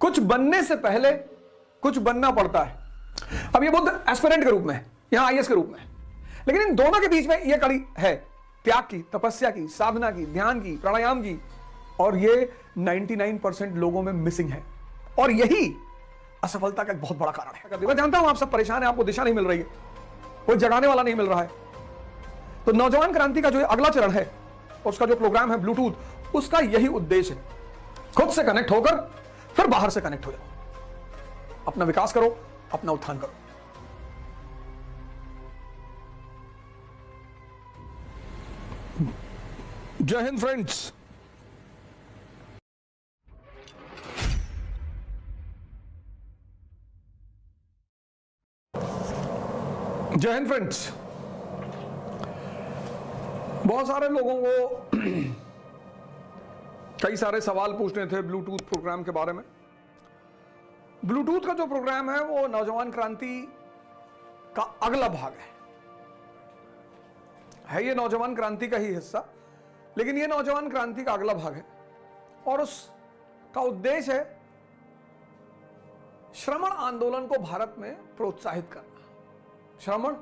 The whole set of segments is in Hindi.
कुछ बनने से पहले कुछ बनना पड़ता है। अब ये बुद्ध एस्पिरेंट के रूप में, यहां आईएएस के रूप में, लेकिन इन दोनों के बीच में यह कड़ी है त्याग की, तपस्या की, साधना की, ध्यान की, प्राणायाम की, और ये 99% लोगों में मिसिंग है और यही असफलता का एक बहुत बड़ा कारण है। मैं जानता हूं आप सब परेशान हैं, आपको दिशा नहीं मिल रही है, कोई जगाने वाला नहीं मिल रहा है। तो नौजवान क्रांति का जो अगला चरण है, उसका जो प्रोग्राम है ब्लूटूथ, उसका यही उद्देश्य है। खुद से कनेक्ट होकर फिर बाहर से कनेक्ट हो जाओ, अपना विकास करो, अपना उत्थान करो। जय हिंद फ्रेंड्स। जय हिंद फ्रेंड्स। बहुत सारे लोगों को कई सारे सवाल पूछने थे ब्लूटूथ प्रोग्राम के बारे में। ब्लूटूथ का जो प्रोग्राम है वो नौजवान क्रांति का अगला भाग है ये नौजवान क्रांति का ही हिस्सा, लेकिन ये नौजवान क्रांति का अगला भाग है और उसका उद्देश्य है श्रमण आंदोलन को भारत में प्रोत्साहित करना। श्रमण,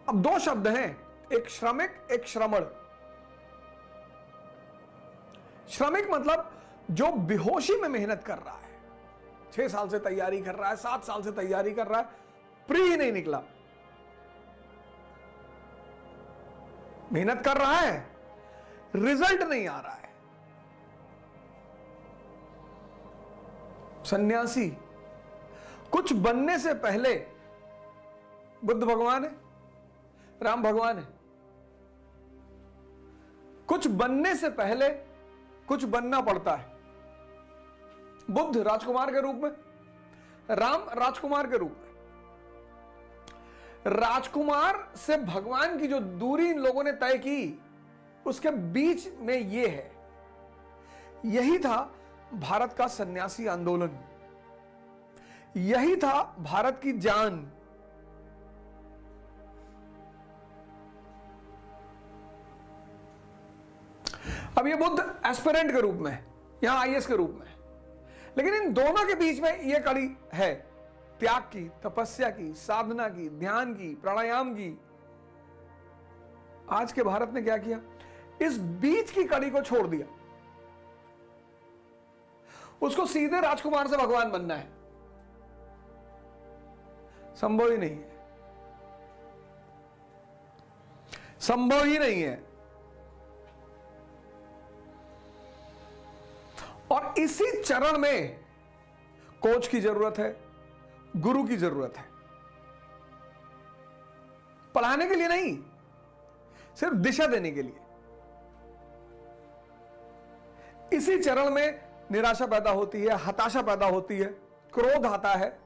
अब दो शब्द हैं, एक श्रमिक, एक श्रमण। श्रमिक मतलब जो बेहोशी में मेहनत कर रहा है, 6 साल से तैयारी कर रहा है, 7 साल से तैयारी कर रहा है, प्री ही नहीं निकला, मेहनत कर रहा है, रिजल्ट नहीं आ रहा है। सन्यासी, कुछ बनने से पहले बुद्ध भगवान है, राम भगवान है, कुछ बनने से पहले कुछ बनना पड़ता है। बुद्ध राजकुमार के रूप में, राम राजकुमार के रूप में। राजकुमार से भगवान की जो दूरी इन लोगों ने तय की, उसके बीच में यह है, यही था भारत का सन्यासी आंदोलन, यही था भारत की जान। अब ये बुद्ध एस्पिरेंट के रूप में, यहां आईएएस के रूप में, लेकिन इन दोनों के बीच में यह कड़ी है त्याग की, तपस्या की, साधना की, ध्यान की, प्राणायाम की। आज के भारत ने क्या किया? इस बीच की कड़ी को छोड़ दिया। उसको सीधे राजकुमार से भगवान बनना है, संभव ही नहीं है, संभव ही नहीं है। और इसी चरण में कोच की जरूरत है, गुरु की जरूरत है। पढ़ाने के लिए नहीं, सिर्फ दिशा देने के लिए। इसी चरण में निराशा पैदा होती है, हताशा पैदा होती है, क्रोध आता है,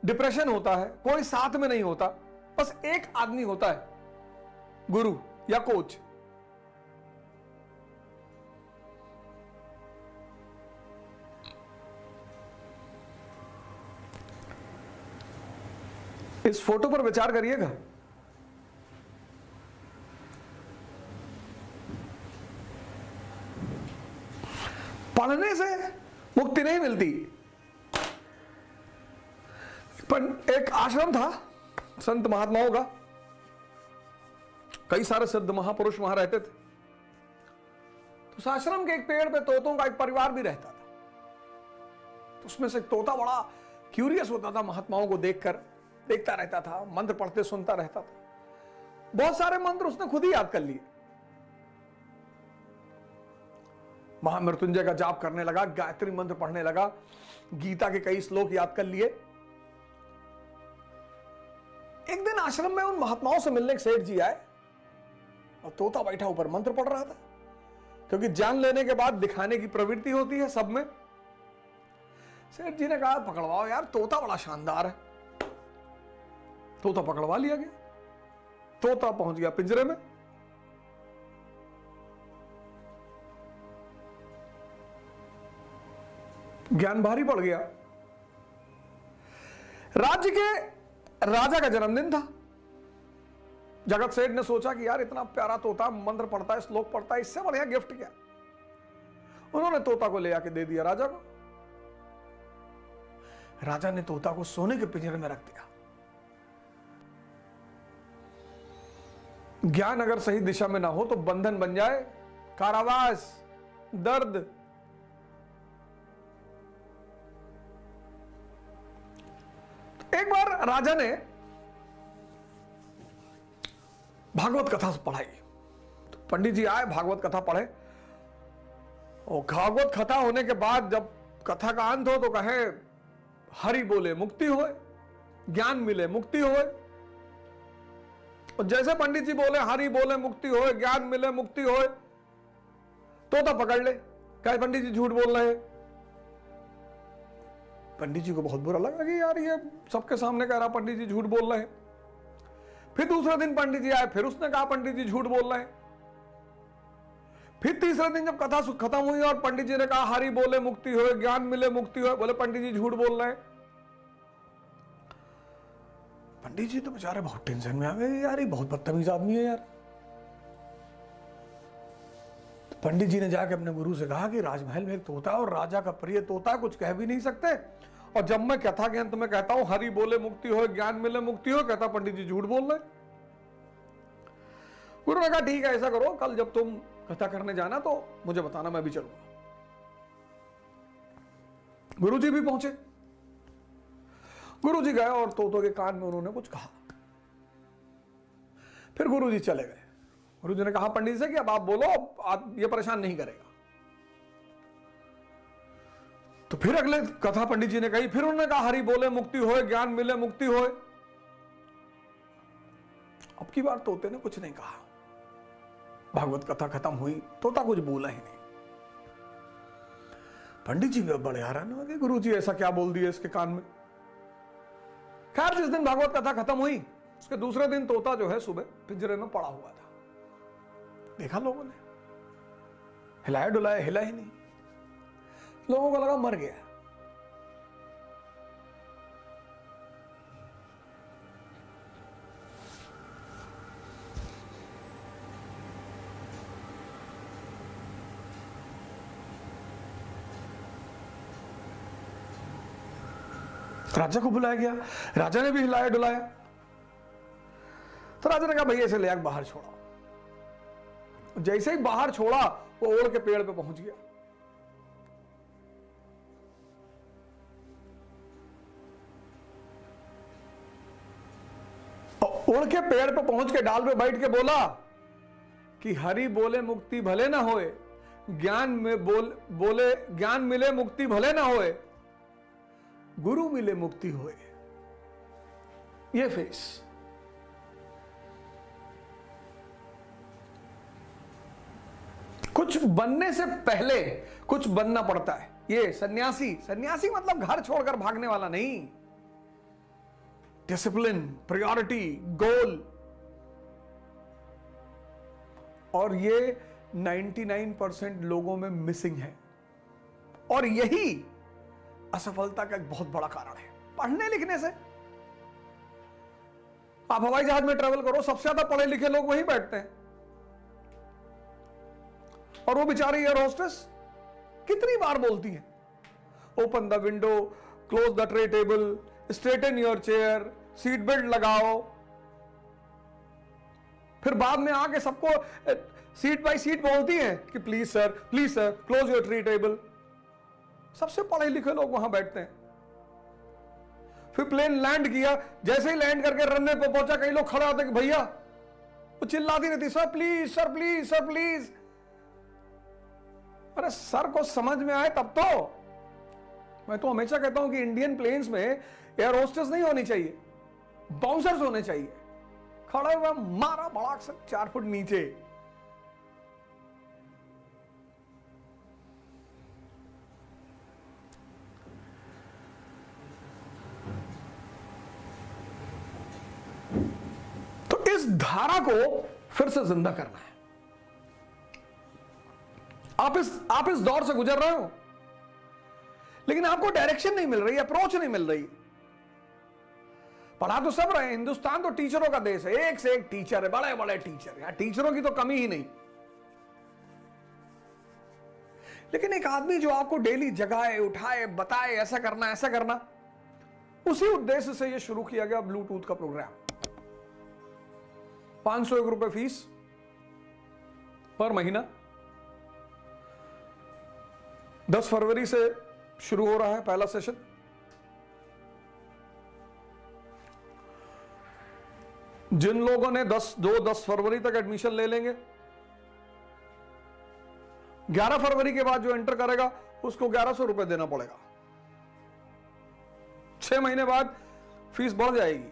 डिप्रेशन होता है, कोई साथ में नहीं होता, बस एक आदमी होता है, गुरु या कोच। इस फोटो पर विचार करिएगा। पढ़ने से मुक्ति नहीं मिलती। पर एक आश्रम था संत महात्माओं का, कई सारे सिद्ध महापुरुष वहां रहते थे। तो उस आश्रम के एक पेड़ पे तोतों का एक परिवार भी रहता था। तो उसमें से एक तोता बड़ा क्यूरियस होता था, महात्माओं को देखता रहता था, मंत्र पढ़ते सुनता रहता था। बहुत सारे मंत्र उसने खुद ही याद कर लिए। महामृत्युंजय का जाप करने लगा, गायत्री मंत्र पढ़ने लगा, गीता के कई श्लोक याद कर लिए। एक दिन आश्रम में उन महात्माओं से मिलने सेठ जी आए और तोता बैठा ऊपर मंत्र पढ़ रहा था, क्योंकि जान लेने के बाद दिखाने की प्रवृत्ति होती है सब में। सेठ जी ने कहा, पकड़वाओ यार, तोता बड़ा शानदार है। तोता पकड़वा लिया गया। तोता पहुंच गया पिंजरे में। ज्ञान भारी पड़ गया। राज्य के राजा का जन्मदिन था। जगत सेठ ने सोचा कि यार इतना प्यारा तोता मंत्र पढ़ता है, श्लोक पढ़ता है, इससे बढ़िया गिफ्ट क्या। उन्होंने तोता को ले आके दे दिया राजा को। राजा ने तोता को सोने के पिंजरे में रख दिया। ज्ञान अगर सही दिशा में ना हो तो बंधन बन जाए, कारावास, दर्द। तो एक बार राजा ने भागवत कथा पढ़ाई। तो पंडित जी आए, भागवत कथा पढ़े, और भागवत कथा होने के बाद जब कथा का अंत हो तो कहे हरि बोले मुक्ति होए, ज्ञान मिले मुक्ति होए। और जैसे पंडित जी बोले हरि बोले मुक्ति होए, ज्ञान मिले मुक्ति होए, तोता पकड़ ले, कहे पंडित जी झूठ बोल रहे हैं। पंडित जी को बहुत बुरा लगा कि यार ये सबके सामने कह रहा पंडित जी झूठ बोल रहे हैं। फिर दूसरे दिन पंडित जी आए, फिर उसने कहा पंडित जी झूठ बोल रहे हैं। फिर तीसरे दिन जब कथा खत्म हुई और पंडित जी ने कहा हरि बोले मुक्ति होए, ज्ञान मिले मुक्ति होए, बोले पंडित जी झूठ बोल रहे हैं। पंडित जी तो बेचारे बहुत टेंशन में आ गए, यार ये बहुत बदतमीज आदमी है यार। तो पंडित जी ने जाके अपने गुरु से कहा कि राजमहल में एक तोता है और राजा का प्रिय तोता, कुछ कह भी नहीं सकते, और जब मैं कथा के अंत में कहता हूं हरि बोले मुक्ति हो, ज्ञान मिले मुक्ति हो, कहता पंडित जी झूठ बोल रहे। गुरु ने कहा ठीक है, ऐसा करो, कल जब तुम कथा करने जाना तो मुझे बताना, मैं भी चलूंगा। गुरु जी भी पहुंचे। गुरु जी गए और तोतों के कान में उन्होंने कुछ कहा। फिर गुरु जी चले गए। गुरु जी ने कहा पंडित से कि अब आप बोलो, आप ये परेशान नहीं करेगा। तो फिर अगले कथा पंडित जी ने कही, फिर उन्होंने कहा हरि बोले मुक्ति होए, ज्ञान मिले मुक्ति होए। अब की बार तोते ने कुछ नहीं कहा। भागवत कथा खत्म हुई, तोता कुछ बोला ही नहीं। पंडित जी भी बड़े हैरान हो गए, गुरु जी ऐसा क्या बोल दिया इसके कान में। खैर जिस दिन भागवत कथा खत्म हुई उसके दूसरे दिन तोता जो है सुबह पिंजरे में पड़ा हुआ था। देखा लोगों ने, हिलाया डुलाया, हिला ही नहीं। लोगों को लगा मर गया। राजा को बुलाया गया, राजा ने भी हिलाया डुलाया। तो राजा ने कहा भैया इसे ले आकर बाहर छोड़ा। जैसे ही बाहर छोड़ा वो ओढ़ के पेड़ पे पहुंच गया। उड़ के पेड़ पे पहुंच के डाल पे बैठ के बोला कि हरि बोले मुक्ति भले ना होए, ज्ञान में बोले ज्ञान मिले मुक्ति भले ना होए, गुरु मिले मुक्ति होए। ये फेस। कुछ बनने से पहले कुछ बनना पड़ता है। ये सन्यासी, सन्यासी मतलब घर छोड़कर भागने वाला नहीं। डिसिप्लिन, प्रायोरिटी, गोल। और ये 99% लोगों में मिसिंग है, और यही असफलता का एक बहुत बड़ा कारण है। पढ़ने लिखने से आप हवाई जहाज में ट्रेवल करो, सबसे ज्यादा पढ़े लिखे लोग वहीं बैठते हैं, और वो बेचारी एयर होस्टेस कितनी बार बोलती है open the window, close the tray table, straighten your chair, seat belt लगाओ। फिर बाद में आके सबको सीट बाय सीट बोलती है कि please sir close your tray table. सबसे पढ़े लिखे लोग वहां बैठते हैं। फिर प्लेन लैंड किया, जैसे ही लैंड करके रनवे पे पहुंचा, कई लोग खड़े होते कि भैया, वो चिल्लाती रहती sir please sir please sir please. अरे सर को समझ में आए तब तो। मैं तो हमेशा कहता हूं कि इंडियन प्लेन्स में एयर होस्टेस नहीं होनी चाहिए, बाउंसर्स होने चाहिए। खड़े हुए मारा भड़ाक से 4 फुट नीचे। तो इस धारा को फिर से जिंदा करना है। आप इस दौर से गुजर रहे हो, लेकिन आपको डायरेक्शन नहीं मिल रही, अप्रोच नहीं मिल रही। पढ़ा तो सब रहे हैं, हिंदुस्तान तो टीचरों का देश है, एक से एक टीचर है, बड़े बड़े टीचर। यहां टीचरों की तो कमी ही नहीं। लेकिन एक आदमी जो आपको डेली जगाए, उठाए, बताए ऐसा करना ऐसा करना, उसी उद्देश्य से यह शुरू किया गया ब्लूटूथ का प्रोग्राम। 501 रुपए फीस पर महीना। 10 फरवरी से शुरू हो रहा है पहला सेशन। जिन लोगों ने 10 फरवरी तक एडमिशन ले लेंगे, 11 फरवरी के बाद जो एंटर करेगा उसको 1100 रुपए देना पड़ेगा। 6 महीने बाद फीस बढ़ जाएगी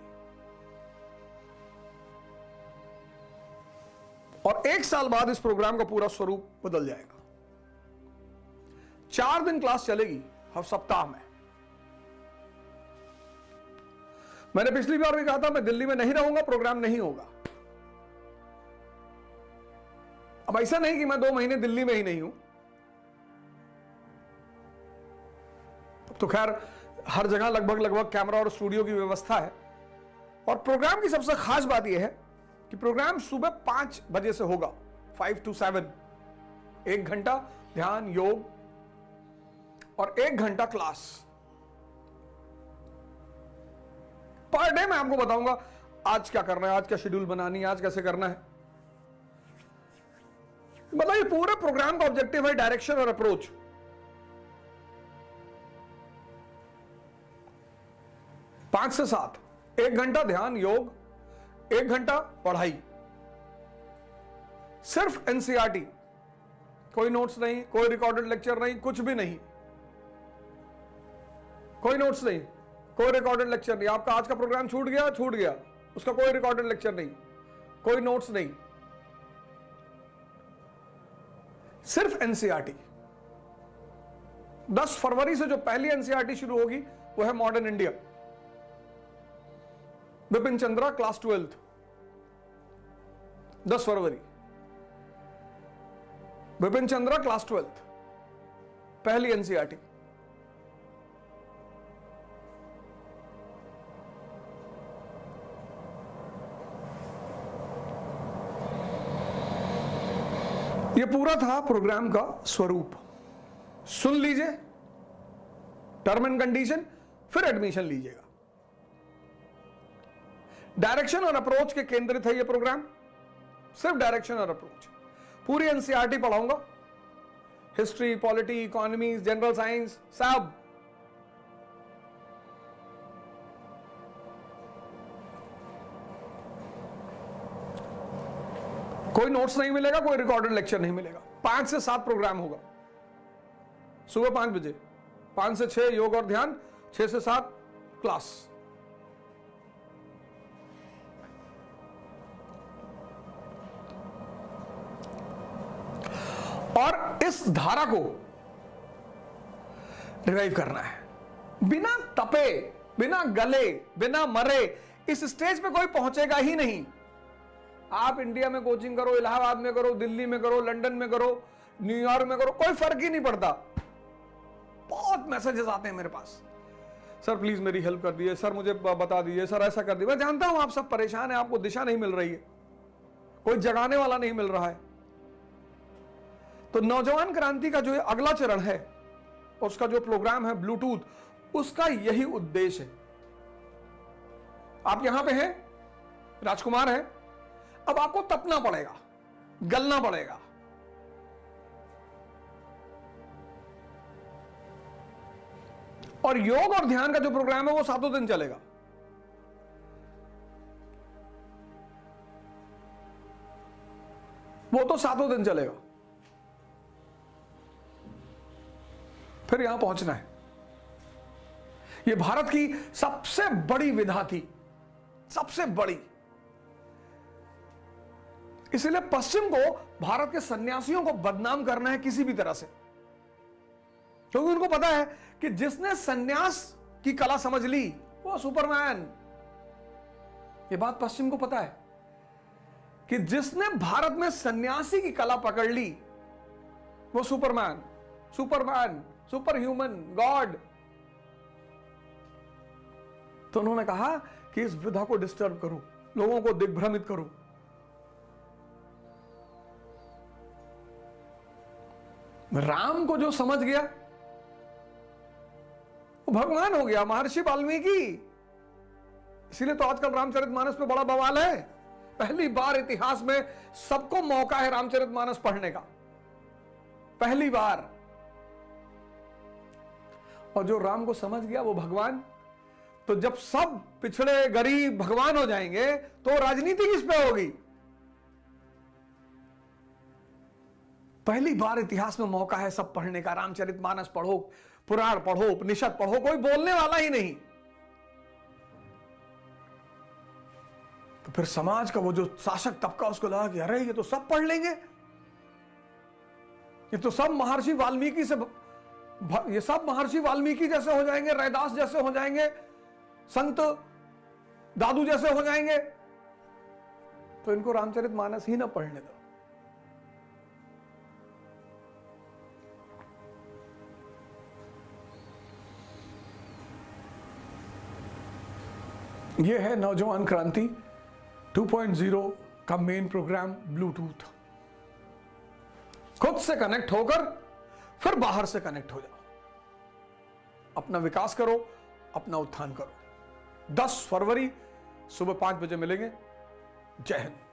और 1 साल बाद इस प्रोग्राम का पूरा स्वरूप बदल जाएगा। 4 दिन क्लास चलेगी हर सप्ताह में। मैंने पिछली बार भी कहा था मैं दिल्ली में नहीं रहूंगा, प्रोग्राम नहीं होगा। अब ऐसा नहीं कि मैं 2 महीने दिल्ली में ही नहीं हूं, तो खैर हर जगह लगभग कैमरा और स्टूडियो की व्यवस्था है। और प्रोग्राम की सबसे खास बात यह है कि प्रोग्राम सुबह 5 बजे से होगा, 5 to 7। 1 घंटा ध्यान योग और 1 घंटा क्लास। पर डे मैं आपको बताऊंगा आज क्या करना है, आज क्या शेड्यूल बनानी है, आज कैसे करना है। मतलब ये पूरे प्रोग्राम का ऑब्जेक्टिव है डायरेक्शन और अप्रोच। पांच से 7, 1 घंटा ध्यान योग, 1 घंटा पढ़ाई, सिर्फ एनसीईआरटी, कोई नोट्स नहीं, कोई रिकॉर्डेड लेक्चर नहीं, कुछ भी नहीं, कोई नोट्स नहीं, कोई रिकॉर्डेड लेक्चर नहीं। आपका आज का प्रोग्राम छूट गया, उसका कोई रिकॉर्डेड लेक्चर नहीं, कोई नोट्स नहीं, सिर्फ एनसीईआरटी। 10 फरवरी से जो पहली एनसीईआरटी शुरू होगी वो है modern India, Vipin Chandra class 12th। 10 फरवरी विपिन चंद्रा क्लास 12th, पहली एनसीईआरटी। ये पूरा था प्रोग्राम का स्वरूप। सुन लीजिए टर्म एंड कंडीशन, फिर एडमिशन लीजिएगा। डायरेक्शन और अप्रोच के केंद्रित है ये प्रोग्राम, सिर्फ डायरेक्शन और अप्रोच। पूरी एनसीईआरटी पढ़ाऊंगा, history, polity, economy, general science, सब। कोई नोट्स नहीं मिलेगा, कोई रिकॉर्डेड लेक्चर नहीं मिलेगा। 5 से 7 प्रोग्राम होगा, सुबह 5 बजे, 5 से 6 योग और ध्यान, 6 से 7 क्लास। और इस धारा को रिवाइव करना है, बिना तपे, बिना गले, बिना मरे इस स्टेज पे कोई पहुंचेगा ही नहीं। आप इंडिया में कोचिंग करो, इलाहाबाद में करो, दिल्ली में करो, लंदन में करो, न्यूयॉर्क में करो, कोई फर्क ही नहीं पड़ता। बहुत मैसेजेस आते हैं मेरे पास, सर प्लीज मेरी हेल्प कर दीजिए, सर मुझे बता दीजिए, सर ऐसा कर दीजिए। मैं जानता हूं आप सब परेशान हैं, आपको दिशा नहीं मिल रही है, कोई जगाने वाला नहीं मिल रहा है। तो नौजवान क्रांति का जो अगला चरण है, उसका जो प्रोग्राम है ब्लूटूथ, उसका यही उद्देश्य है। आप यहां पे हैं, राजकुमार है, अब आपको तपना पड़ेगा, गलना पड़ेगा। और योग और ध्यान का जो प्रोग्राम है वो 7 दिन चलेगा। वो तो 7 दिन चलेगा, फिर यहां पहुंचना है। यह भारत की सबसे बड़ी विधा थी, सबसे बड़ी। इसलिए पश्चिम को भारत के सन्यासियों को बदनाम करना है किसी भी तरह से, क्योंकि उनको पता है कि जिसने सन्यास की कला समझ ली वो सुपरमैन। ये बात पश्चिम को पता है कि जिसने भारत में सन्यासी की कला पकड़ ली वो Superman, Superman, super human, God. तो उन्होंने कहा कि इस विधा को डिस्टर्ब करूं, लोगों को दिग्भ्रमित करूं। राम को जो समझ गया वो भगवान हो गया, महर्षि वाल्मीकि। इसीलिए तो आजकल रामचरितमानस पे बड़ा बवाल है। पहली बार इतिहास में सबको मौका है रामचरितमानस पढ़ने का, पहली बार। और जो राम को समझ गया वो भगवान। तो जब सब पिछड़े गरीब भगवान हो जाएंगे तो राजनीति किस पे होगी? पहली बार इतिहास में मौका है सब पढ़ने का। रामचरितमानस पढ़ो, पुराण पढ़ो, उपनिषद पढ़ो, कोई बोलने वाला ही नहीं। तो फिर समाज का वो जो शासक तबका उसको लगा कि अरे ये तो सब पढ़ लेंगे, ये तो सब महर्षि वाल्मीकि से, ये सब महर्षि वाल्मीकि जैसे हो जाएंगे, रैदास जैसे हो जाएंगे, संत दादू जैसे हो जाएंगे, तो इनको रामचरितमानस ही ना पढ़ने दो। ये है नौजवान क्रांति 2.0 का मेन प्रोग्राम ब्लूटूथ। खुद से कनेक्ट होकर फिर बाहर से कनेक्ट हो जाओ, अपना विकास करो, अपना उत्थान करो। 10 फरवरी सुबह 5 बजे मिलेंगे। जय हिंद।